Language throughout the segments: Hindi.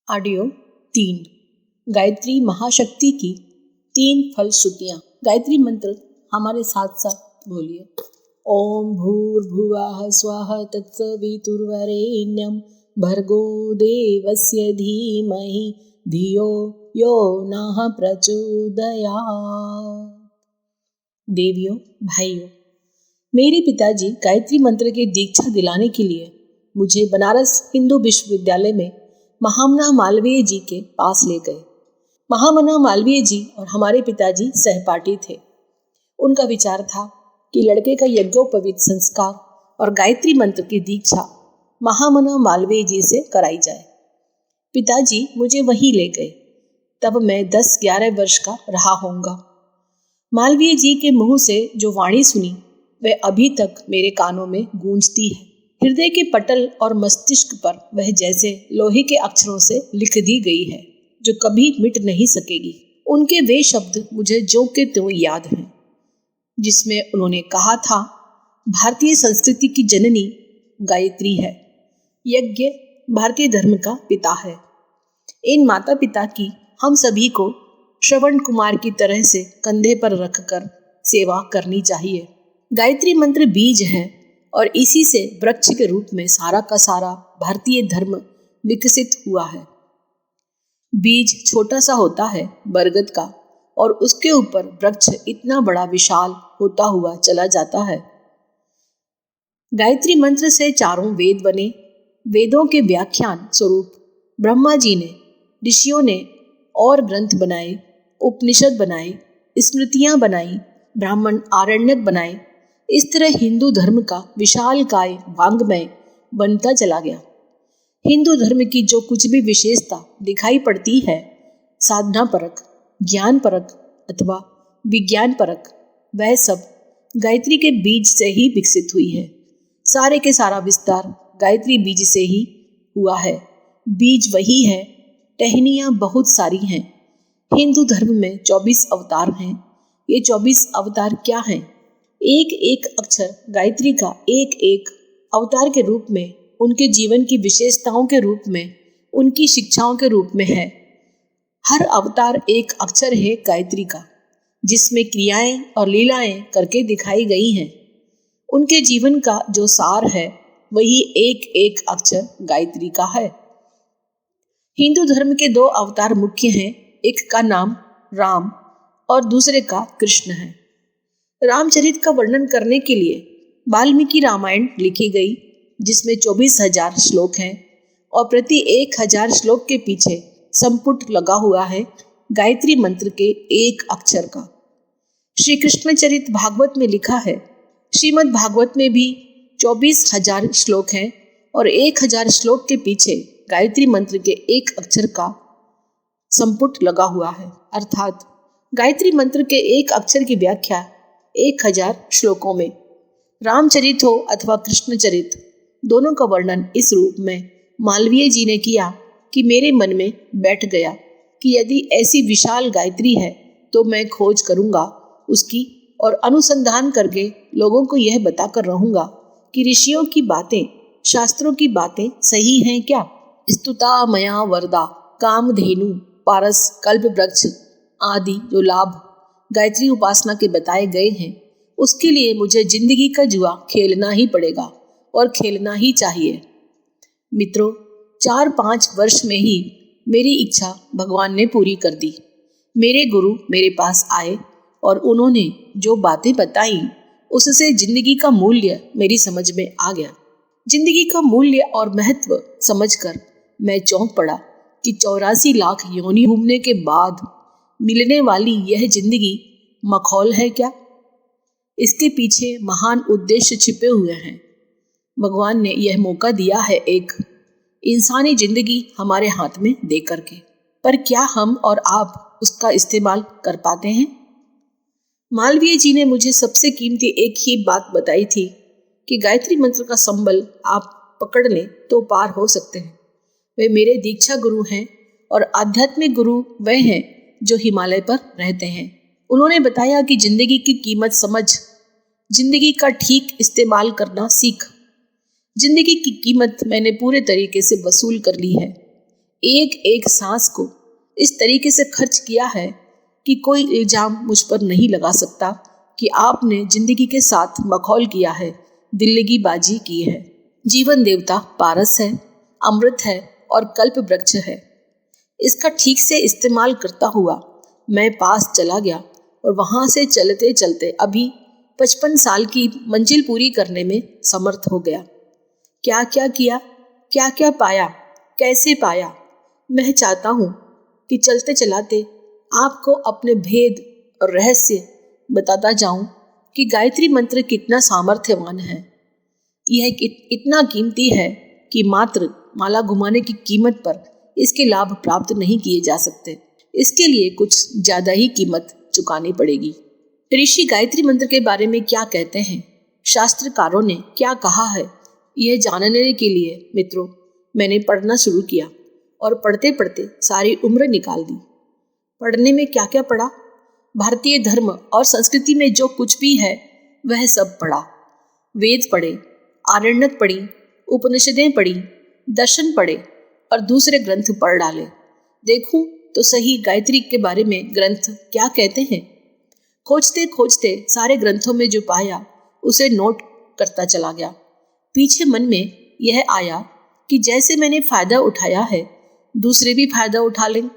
ऑडियो 3। गायत्री महाशक्ति की 3 फलश्रुतियाँ। गायत्री मंत्र हमारे साथ साथ बोलिए। ओम भूर्भुवः स्वः तत्सवितुर्वरेण्यं भर्गो देवस्य धीमहि धियो यो नः प्रचोदयात्। देवियों, भाइयों, मेरे पिताजी गायत्री मंत्र की दीक्षा दिलाने के लिए मुझे बनारस हिंदू विश्वविद्यालय में महामना मालवीय जी के पास ले गए। महामना मालवीय जी और हमारे पिताजी सहपाठी थे। उनका विचार था कि लड़के का यज्ञोपवीत संस्कार और गायत्री मंत्र की दीक्षा महामना मालवीय जी से कराई जाए। पिताजी मुझे वहीं ले गए। तब मैं 10-11 वर्ष का रहा होऊंगा। मालवीय जी के मुंह से जो वाणी सुनी वह अभी तक मेरे कानों में गूंजती है। हृदय के पटल और मस्तिष्क पर वह जैसे लोहे के अक्षरों से लिख दी गई है, जो कभी मिट नहीं सकेगी। उनके वे शब्द मुझे ज्यों के त्यों याद हैं, जिसमें उन्होंने कहा था, भारतीय संस्कृति की जननी गायत्री है। यज्ञ भारतीय धर्म का पिता है। इन माता पिता की हम सभी को श्रवण कुमार की तरह से कंधे पर रखकर सेवा करनी चाहिए। गायत्री मंत्र बीज है और इसी से वृक्ष के रूप में सारा का सारा भारतीय धर्म विकसित हुआ है। बीज छोटा सा होता है बरगद का, और उसके ऊपर वृक्ष इतना बड़ा विशाल होता हुआ चला जाता है। गायत्री मंत्र से 4 वेद बने। वेदों के व्याख्यान स्वरूप ब्रह्मा जी ने, ऋषियों ने और ग्रंथ बनाए, उपनिषद बनाए, स्मृतियां बनाई, ब्राह्मण आरण्यक बनाए। इस तरह हिंदू धर्म का विशाल काय वांग्मय बनता चला गया। हिंदू धर्म की जो कुछ भी विशेषता दिखाई पड़ती है, साधना परक, ज्ञान परक अथवा विज्ञान परक, वह सब गायत्री के बीज से ही विकसित हुई है। सारे के सारा विस्तार गायत्री बीज से ही हुआ है। बीज वही है, टहनियाँ बहुत सारी हैं। हिंदू धर्म में 24 अवतार हैं। ये 24 अवतार क्या हैं? एक एक अक्षर गायत्री का एक एक अवतार के रूप में, उनके जीवन की विशेषताओं के रूप में, उनकी शिक्षाओं के रूप में है। हर अवतार एक अक्षर है गायत्री का, जिसमें क्रियाएं और लीलाएं करके दिखाई गई हैं। उनके जीवन का जो सार है वही एक एक अक्षर गायत्री का है। हिंदू धर्म के 2 अवतार मुख्य हैं। एक का नाम राम और दूसरे का कृष्ण है। रामचरित का वर्णन करने के लिए वाल्मीकि रामायण लिखी गई, जिसमें 24,000 श्लोक हैं और प्रति 1,000 श्लोक के पीछे संपुट लगा हुआ है गायत्री मंत्र के एक अक्षर का। श्री कृष्णचरित भागवत में लिखा है, श्रीमद् भागवत में भी 24,000 श्लोक हैं और 1,000 श्लोक के पीछे गायत्री मंत्र के एक अक्षर का संपुट लगा हुआ है। अर्थात गायत्री मंत्र के एक अक्षर की व्याख्या 1,000 श्लोकों में। रामचरित हो अथवा कृष्णचरित, दोनों का वर्णन इस रूप में मालवीय जी ने किया कि मेरे मन में बैठ गया कि यदि ऐसी विशाल गायत्री है तो मैं खोज करूंगा उसकी, और अनुसंधान करके लोगों को यह बताकर रहूंगा कि ऋषियों की बातें, शास्त्रों की बातें सही हैं क्या। स्तुता मया वरदा, कामधेनु, पारस, कल्प वृक्ष आदि जो लाभ गायत्री उपासना के बताए गए हैं, उसके लिए मुझे जिंदगी का जुआ खेलना ही पड़ेगा और खेलना ही चाहिए। मित्रों, 4-5 वर्ष में ही मेरी इच्छा भगवान ने पूरी कर दी। मेरे गुरु मेरे पास आए और उन्होंने जो बातें बताई, उससे जिंदगी का मूल्य मेरी समझ में आ गया। जिंदगी का मूल्य और महत्व समझकर मैं चौंक पड़ा कि 84 लाख योनि घूमने के बाद मिलने वाली यह जिंदगी मखौल है क्या? इसके पीछे महान उद्देश्य छिपे हुए हैं। भगवान ने यह मौका दिया है एक इंसानी जिंदगी हमारे हाथ में दे करके, पर क्या हम और आप उसका इस्तेमाल कर पाते हैं? मालवीय जी ने मुझे सबसे कीमती एक ही बात बताई थी कि गायत्री मंत्र का संबल आप पकड़ लें तो पार हो सकते हैं। वे मेरे दीक्षा गुरु हैं और आध्यात्मिक गुरु वह हैं जो हिमालय पर रहते हैं। उन्होंने बताया कि जिंदगी की कीमत समझ, जिंदगी का ठीक इस्तेमाल करना सीख। जिंदगी की कीमत मैंने पूरे तरीके से वसूल कर ली है। एक एक सांस को इस तरीके से खर्च किया है कि कोई इल्जाम मुझ पर नहीं लगा सकता कि आपने जिंदगी के साथ मखौल किया है, दिल्लगी बाजी की है। जीवन देवता पारस है, अमृत है और कल्प वृक्ष है। इसका ठीक से इस्तेमाल करता हुआ मैं पास चला गया और वहां से चलते चलते अभी 55 साल की मंजिल पूरी करने में समर्थ हो गया। क्या क्या किया, क्या क्या पाया, कैसे पाया। मैं चाहता हूँ कि चलते चलाते आपको अपने भेद और रहस्य बताता जाऊं कि गायत्री मंत्र कितना सामर्थ्यवान है। यह इतना कीमती है कि मात्र माला घुमाने की कीमत पर इसके लाभ प्राप्त नहीं किए जा सकते। इसके लिए कुछ ज्यादा ही कीमत चुकानी पड़ेगी। ऋषि गायत्री मंत्र के बारे में क्या कहते हैं, शास्त्रकारों ने क्या कहा है, यह जानने के लिए मित्रों मैंने पढ़ना शुरू किया और पढ़ते पढ़ते सारी उम्र निकाल दी। पढ़ने में क्या क्या पढ़ा, भारतीय धर्म और संस्कृति में जो कुछ भी है वह सब पढ़ा। वेद पढ़े, आरण्यक पढ़ी, उपनिषदें पढ़ी, दर्शन पढ़े और दूसरे ग्रंथ पढ़ डाले। देखूं तो सही गायत्री के बारे में ग्रंथ क्या कहते हैं। खोजते खोजते सारे ग्रंथों में जो पाया उसे नोट करता चला गया। पीछे मन में यह आया कि जैसे मैंने फायदा उठाया है दूसरे भी फायदा उठा लें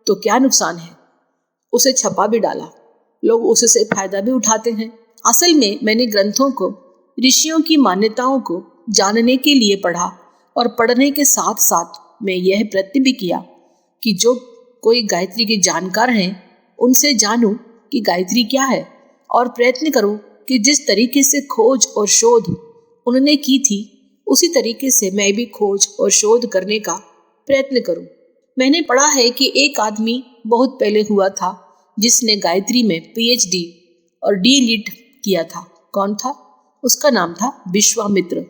तो क्या नुकसान है। उसे छपा भी डाला, लोग उससे फायदा भी उठाते हैं। असल में मैंने ग्रंथों को ऋषियों की मान्यताओं को जानने के लिए पढ़ा और पढ़ने के साथ साथ मैं यह प्रयत्न भी किया कि जो कोई गायत्री के जानकार हैं उनसे जानूं कि गायत्री क्या है और प्रयत्न करूं कि जिस तरीके से खोज और शोध उन्होंने की थी उसी तरीके से मैं भी खोज और शोध करने का प्रयत्न करूं। मैंने पढ़ा है कि एक आदमी बहुत पहले हुआ था जिसने गायत्री में PhD और D.Litt किया था। कौन था? उसका नाम था विश्वामित्र।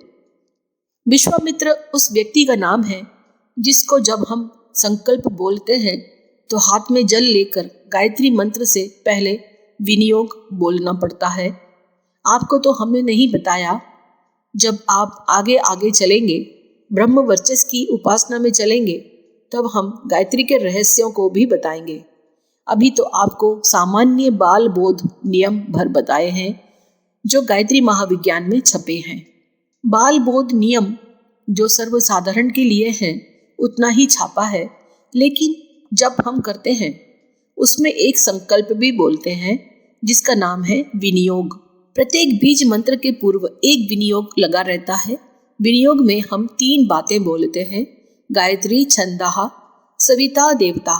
विश्वामित्र उस व्यक्ति का नाम है जिसको जब हम संकल्प बोलते हैं तो हाथ में जल लेकर गायत्री मंत्र से पहले विनियोग बोलना पड़ता है। आपको तो हमने नहीं बताया। जब आप आगे आगे चलेंगे, ब्रह्म वर्चस्व की उपासना में चलेंगे, तब हम गायत्री के रहस्यों को भी बताएंगे। अभी तो आपको सामान्य बाल बोध नियम भर बताए हैं जो गायत्री महाविज्ञान में छपे हैं। बाल बोध नियम जो सर्वसाधारण के लिए हैं उतना ही छापा है, लेकिन जब हम करते हैं उसमें एक संकल्प भी बोलते हैं जिसका नाम है विनियोग। प्रत्येक बीज मंत्र के पूर्व एक विनियोग लगा रहता है। विनियोग में हम 3 बातें बोलते हैं, गायत्री छंदः, सविता देवता,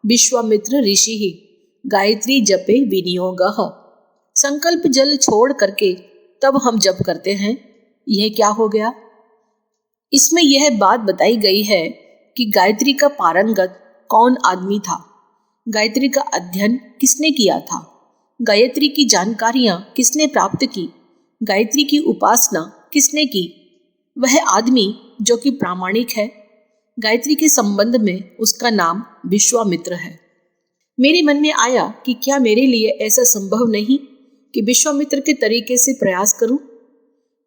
विश्वामित्र ऋषि, गायत्री जपे विनियोगः। संकल्प जल छोड़ करके तब हम जप करते हैं। यह क्या हो गया? इसमें यह बात बताई गई है कि गायत्री का पारंगत कौन आदमी था, गायत्री का अध्ययन किसने किया था, गायत्री की जानकारियां किसने प्राप्त की, गायत्री की उपासना किसने की। वह आदमी जो कि प्रामाणिक है, गायत्री के संबंध में उसका नाम विश्वामित्र है। मेरे मन में आया कि क्या मेरे लिए ऐसा संभव नहीं कि विश्वामित्र के तरीके से प्रयास करूं।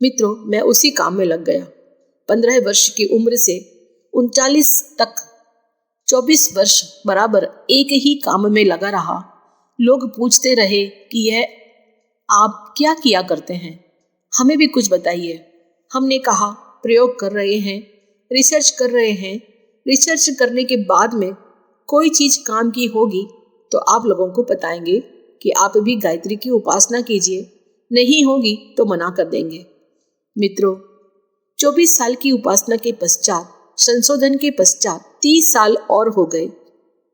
मित्रों, मैं उसी काम में लग गया। 15 वर्ष की उम्र से 39 तक 24 वर्ष बराबर एक ही काम में लगा रहा। लोग पूछते रहे कि यह आप क्या किया करते हैं, हमें भी कुछ बताइए। हमने कहा प्रयोग कर रहे हैं, रिसर्च कर रहे हैं। रिसर्च करने के बाद में कोई चीज़ काम की होगी तो आप लोगों को बताएंगे कि आप भी गायत्री की उपासना कीजिए, नहीं होगी तो मना कर देंगे। मित्रों, 24 साल की उपासना के पश्चात, संशोधन के पश्चात 30 साल और हो गए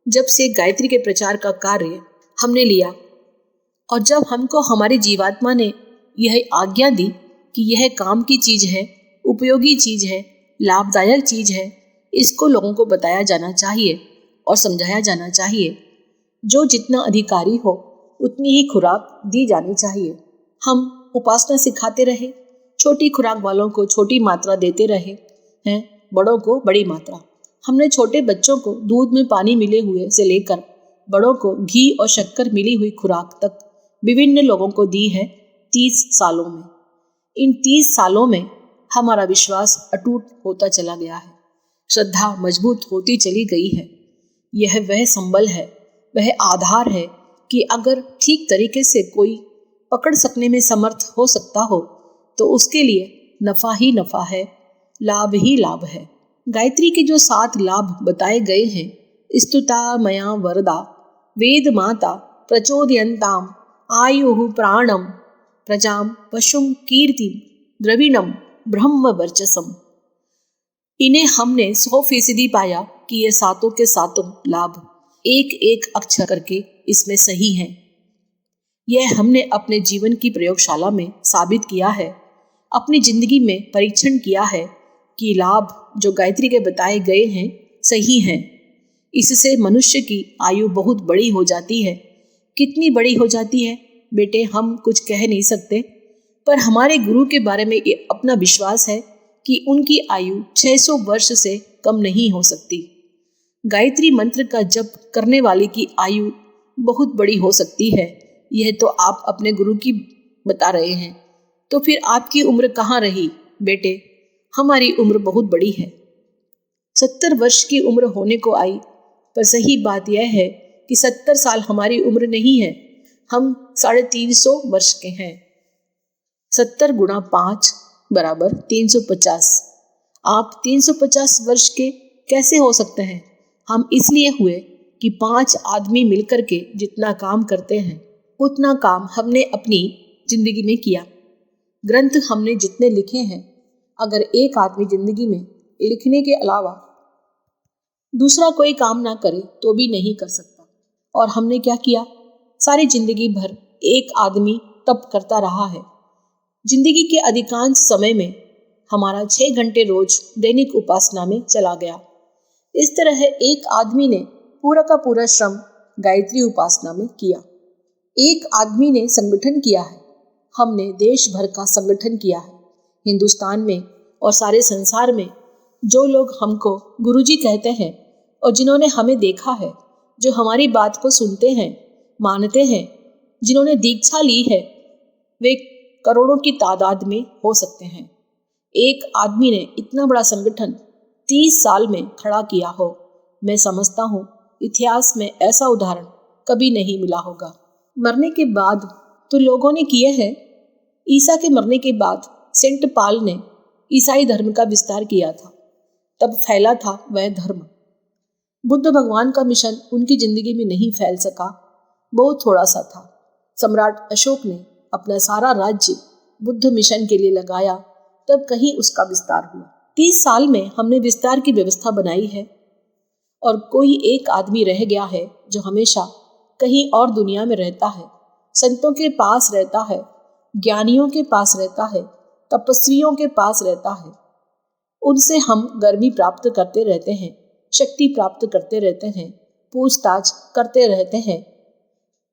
जब से गायत्री के प्रचार का कार्य हमने लिया। और जब हमको हमारी जीवात्मा ने यह आज्ञा दी कि यह काम की चीज़ है, उपयोगी चीज़ है, लाभदायक चीज़ है, इसको लोगों को बताया जाना चाहिए और समझाया जाना चाहिए। जो जितना अधिकारी हो उतनी ही खुराक दी जानी चाहिए। हम उपासना सिखाते रहे, छोटी खुराक वालों को छोटी मात्रा देते रहे हैं, बड़ों को बड़ी मात्रा। हमने छोटे बच्चों को दूध में पानी मिले हुए से लेकर बड़ों को घी और शक्कर मिली हुई खुराक तक विभिन्न लोगों को दी है 30 सालों में। इन 30 सालों में हमारा विश्वास अटूट होता चला गया है। श्रद्धा मजबूत होती चली गई है। यह वह संबल है, वह आधार है कि अगर ठीक तरीके से कोई पकड़ सकने में समर्थ हो सकता हो तो उसके लिए नफा ही नफा है, लाभ ही लाभ है। गायत्री के जो 7 लाभ बताए गए हैं, स्तुता मया वरदा, वेद माता प्रचोदयन्ताम, आयुः प्राणम, प्रजाम पशुम कीर्तिम, द्रविणम ब्रह्म वर्चसम। इन्हें हमने 100% पाया कि ये सातों के सातों लाभ एक एक अक्षर करके इसमें सही हैं। यह हमने अपने जीवन की प्रयोगशाला में साबित किया है, अपनी जिंदगी में परीक्षण किया है कि लाभ जो गायत्री के बताए गए हैं सही हैं। इससे मनुष्य की आयु बहुत बड़ी हो जाती है। कितनी बड़ी हो जाती है बेटे, हम कुछ कह नहीं सकते, पर हमारे गुरु के बारे में ये अपना विश्वास है कि उनकी आयु 600 वर्ष से कम नहीं हो सकती। गायत्री मंत्र का जप करने वाले की आयु बहुत बड़ी हो सकती है। यह तो आप अपने गुरु की बता रहे हैं, तो फिर आपकी उम्र कहाँ रही बेटे? हमारी उम्र बहुत बड़ी है, 70 वर्ष की उम्र होने को आई, पर सही बात यह है कि 70 साल हमारी उम्र नहीं है, हम 350 वर्ष के हैं। 70 गुणा 5 बराबर 350। आप 350 वर्ष के कैसे हो सकते हैं? हम इसलिए हुए कि 5 आदमी मिलकर के जितना काम करते हैं उतना काम हमने अपनी जिंदगी में किया। ग्रंथ हमने जितने लिखे हैं, अगर एक आदमी जिंदगी में लिखने के अलावा दूसरा कोई काम ना करे तो भी नहीं कर सकता। और हमने क्या किया? सारी जिंदगी भर एक आदमी तप करता रहा है। जिंदगी के अधिकांश समय में हमारा 6 घंटे रोज दैनिक उपासना में चला गया। इस तरह एक आदमी ने पूरा का पूरा श्रम गायत्री उपासना में किया। एक आदमी ने संगठन किया है, हमने देश भर का संगठन किया है। हिंदुस्तान में और सारे संसार में जो लोग हमको गुरुजी कहते हैं और जिन्होंने हमें देखा है, जो हमारी बात को सुनते हैं, मानते हैं, जिन्होंने दीक्षा ली है, वे करोड़ों की तादाद में हो सकते हैं। एक आदमी ने इतना बड़ा संगठन 30 साल में खड़ा किया हो, मैं समझता हूँ इतिहास में ऐसा उदाहरण कभी नहीं मिला होगा। मरने के बाद तो लोगों ने किए हैं। ईसा के मरने के बाद सेंट पाल ने ईसाई धर्म का विस्तार किया था, तब फैला था वह धर्म। बुद्ध भगवान का मिशन उनकी जिंदगी में नहीं फैल सका, बहुत थोड़ा सा था। सम्राट अशोक ने अपना सारा राज्य बुद्ध मिशन के लिए लगाया, तब कहीं उसका विस्तार हुआ। 30 साल में हमने विस्तार की व्यवस्था बनाई है और कोई एक आदमी रह गया है जो हमेशा कहीं और दुनिया में रहता है, संतों के पास रहता है, ज्ञानियों के पास रहता है, तपस्वियों के पास रहता है। उनसे हम गर्मी प्राप्त करते रहते हैं, शक्ति प्राप्त करते रहते हैं, पूछताछ करते रहते हैं।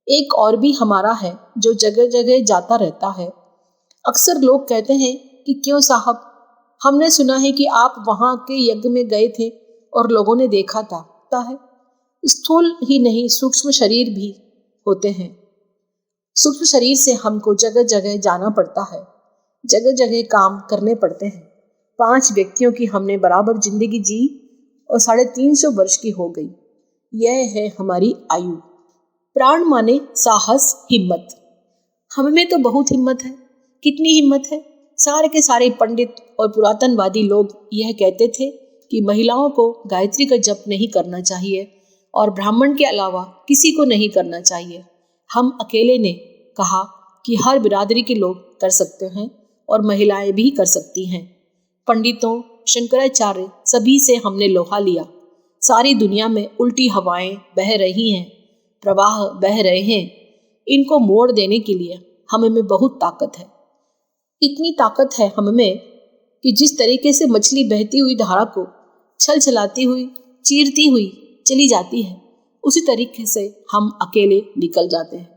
एक और भी हमारा है जो जगह जगह जाता रहता है। अक्सर लोग कहते हैं कि क्यों साहब, हमने सुना है कि आप वहाँ के यज्ञ में गए थे और लोगों ने देखा था। स्थूल ही नहीं, सूक्ष्म शरीर भी होते हैं। सूक्ष्म शरीर से हमको जगह जगह जाना पड़ता है, जगह जगह काम करने पड़ते हैं। 5 व्यक्तियों की हमने बराबर जिंदगी जी और 350 वर्ष की हो गई। यह है हमारी आयु। प्राण माने साहस, हिम्मत। हम में तो बहुत हिम्मत है। कितनी हिम्मत है? सारे के सारे पंडित और पुरातनवादी लोग यह कहते थे कि महिलाओं को गायत्री का जप नहीं करना चाहिए और ब्राह्मण के अलावा किसी को नहीं करना चाहिए। हम अकेले ने कहा कि हर बिरादरी के लोग कर सकते हैं और महिलाएं भी कर सकती हैं। पंडितों, शंकराचार्य सभी से हमने लोहा लिया। सारी दुनिया में उल्टी हवाएं बह रही हैं, प्रवाह बह रहे हैं। इनको मोड़ देने के लिए हम में बहुत ताकत है। इतनी ताकत है हम में कि जिस तरीके से मछली बहती हुई धारा को छल छलाती हुई, चीरती हुई चली जाती है, उसी तरीके से हम अकेले निकल जाते हैं।